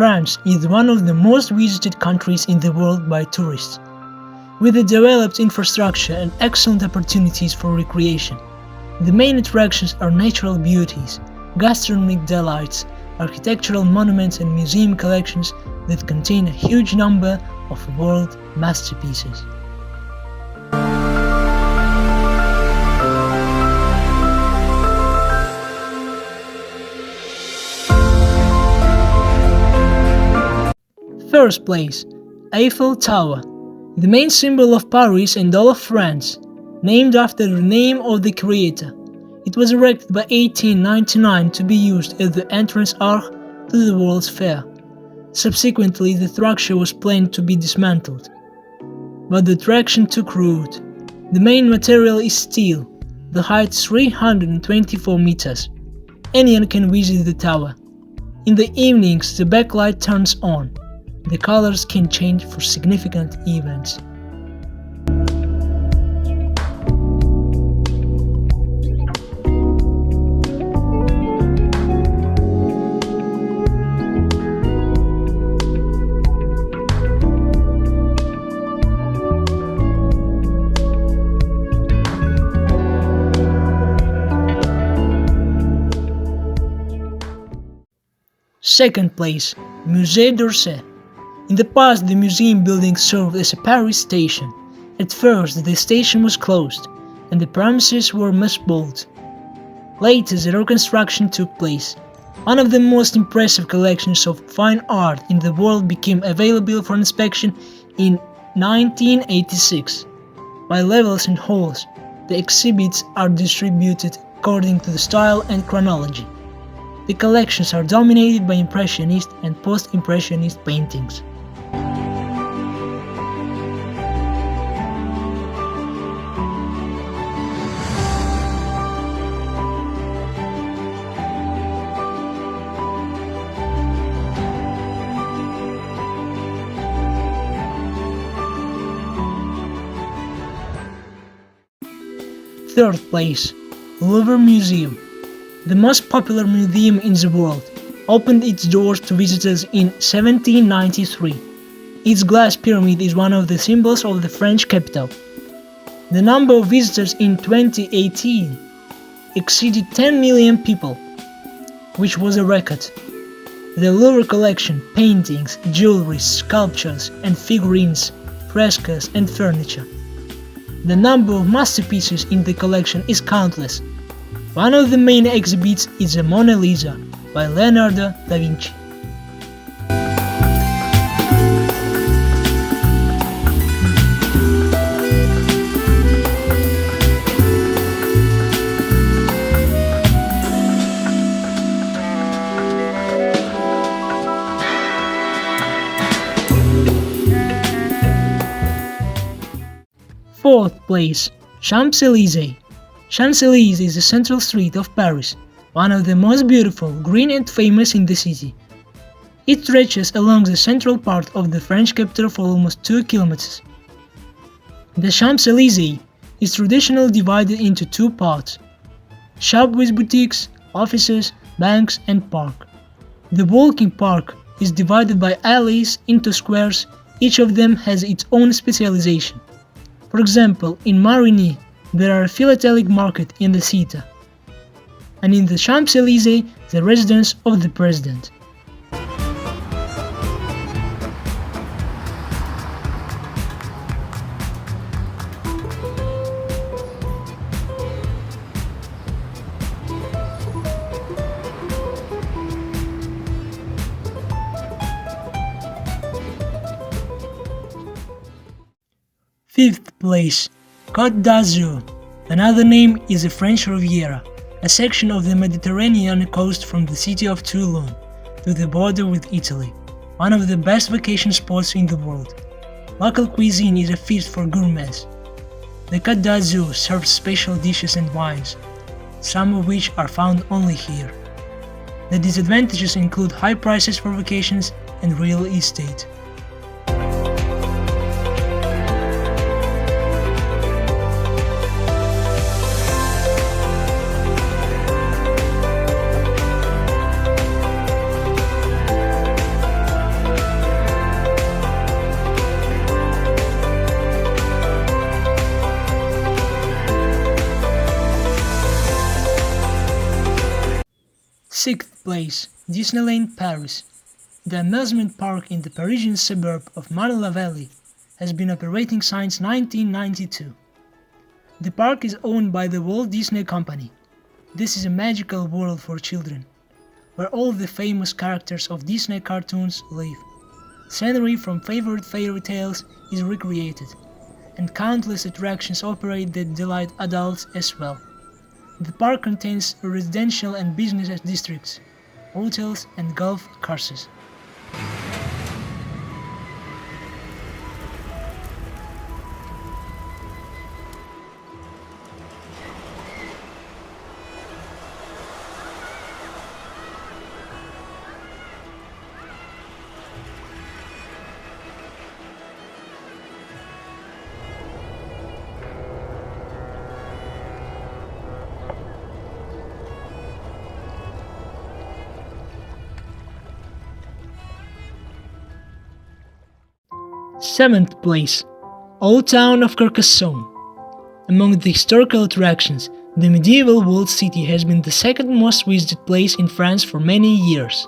France is one of the most visited countries in the world by tourists, with a developed infrastructure and excellent opportunities for recreation. The main attractions are natural beauties, gastronomic delights, architectural monuments and museum collections that contain a huge number of world masterpieces. First place, Eiffel Tower, the main symbol of Paris and all of France, named after the name of the creator. It was erected by 1899 to be used as the entrance arch to the World's Fair. Subsequently, the structure was planned to be dismantled, but the attraction took root. The main material is steel. The height is 324 meters. Anyone can visit the tower. In the evenings, the backlight turns on. The colors can change for significant events. Second place, Musée d'Orsay. In the past, the museum building served as a Paris station. At first, the station was closed, and the premises were mothballed. Later, the reconstruction took place. One of the most impressive collections of fine art in the world became available for inspection in 1986. By levels and halls, the exhibits are distributed according to the style and chronology. The collections are dominated by Impressionist and Post-Impressionist paintings. Third place, Louvre Museum. The most popular museum in the world, opened its doors to visitors in 1793. Its glass pyramid is one of the symbols of the French capital. The number of visitors in 2018 exceeded 10 million people, which was a record. The Louvre collection, paintings, jewelry, sculptures and figurines, frescoes and furniture. The number of masterpieces in the collection is countless. One of the main exhibits is the Mona Lisa by Leonardo da Vinci. Fourth place, Champs-Elysees. Champs-Elysees is the central street of Paris, one of the most beautiful, green and famous in the city. It stretches along the central part of the French capital for almost 2 kilometers. The Champs-Elysees is traditionally divided into 2 parts: shop with boutiques, offices, banks and park. The walking park is divided by alleys into squares, each of them has its own specialization. For example, in Marigny, there are a philatelic market in the Cité, and in the Champs-Elysees, the residence of the president. Fifth place, Côte d'Azur. Another name is the French Riviera, a section of the Mediterranean coast from the city of Toulon to the border with Italy, one of the best vacation spots in the world. Local cuisine is a feast for gourmets. The Côte d'Azur serves special dishes and wines, some of which are found only here. The disadvantages include high prices for vacations and real estate. 6th place, Disneyland Paris. The amusement park in the Parisian suburb of Marne-la-Vallée has been operating since 1992. The park is owned by the Walt Disney Company. This is a magical world for children, where all the famous characters of Disney cartoons live. Scenery from favorite fairy tales is recreated, and countless attractions operate that delight adults as well. The park contains residential and business districts, hotels and golf courses. Seventh place, Old Town of Carcassonne. Among the historical attractions, the medieval walled city has been the second most visited place in France for many years.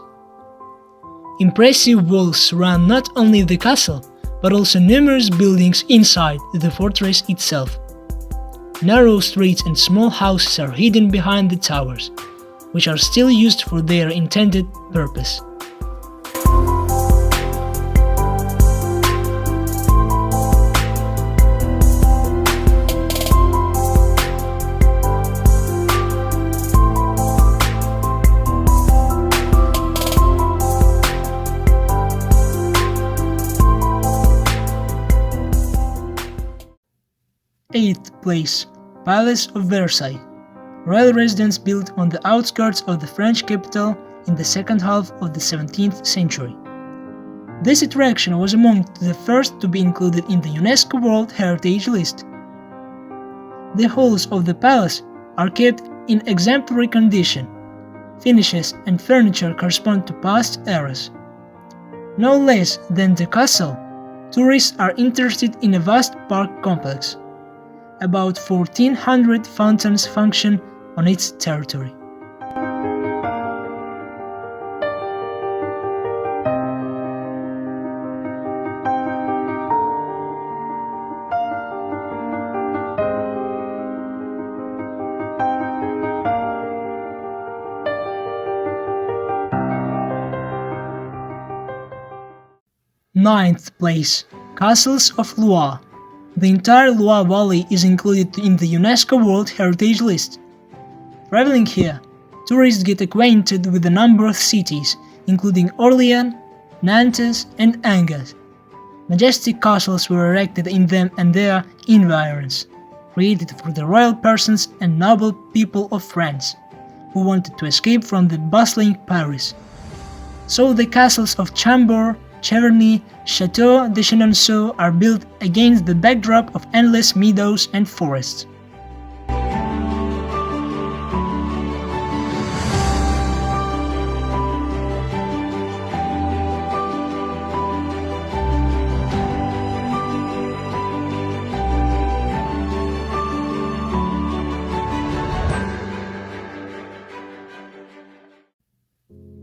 Impressive walls surround not only the castle, but also numerous buildings inside the fortress itself. Narrow streets and small houses are hidden behind the towers, which are still used for their intended purpose. Eighth place, Palace of Versailles. Royal residence built on the outskirts of the French capital in the second half of the 17th century. This attraction was among the first to be included in the UNESCO World Heritage List. The halls of the palace are kept in exemplary condition. Finishes and furniture correspond to past eras. No less than the castle, tourists are interested in a vast park complex. About 1,400 fountains function on its territory. Ninth place, Castles of Loire. The entire Loire Valley is included in the UNESCO World Heritage List. Traveling here, tourists get acquainted with a number of cities, including Orléans, Nantes, and Angers. Majestic castles were erected in them and their environs, created for the royal persons and noble people of France, who wanted to escape from the bustling Paris. So the castles of Chambord, Cheverny, Château de Chenonceau are built against the backdrop of endless meadows and forests.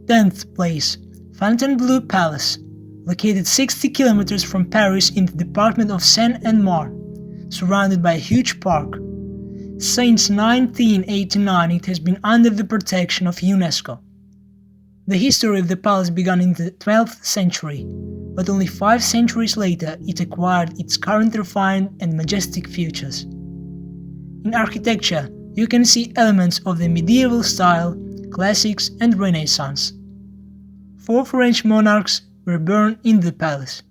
Tenth place, Fontainebleau Palace. Located 60 kilometers from Paris in the department of Seine-et-Marne, surrounded by a huge park. Since 1989 it has been under the protection of UNESCO. The history of the palace began in the 12th century, but only 5 centuries later it acquired its current refined and majestic features. In architecture, you can see elements of the medieval style, classics and Renaissance. 4 French monarchs were born in the palace.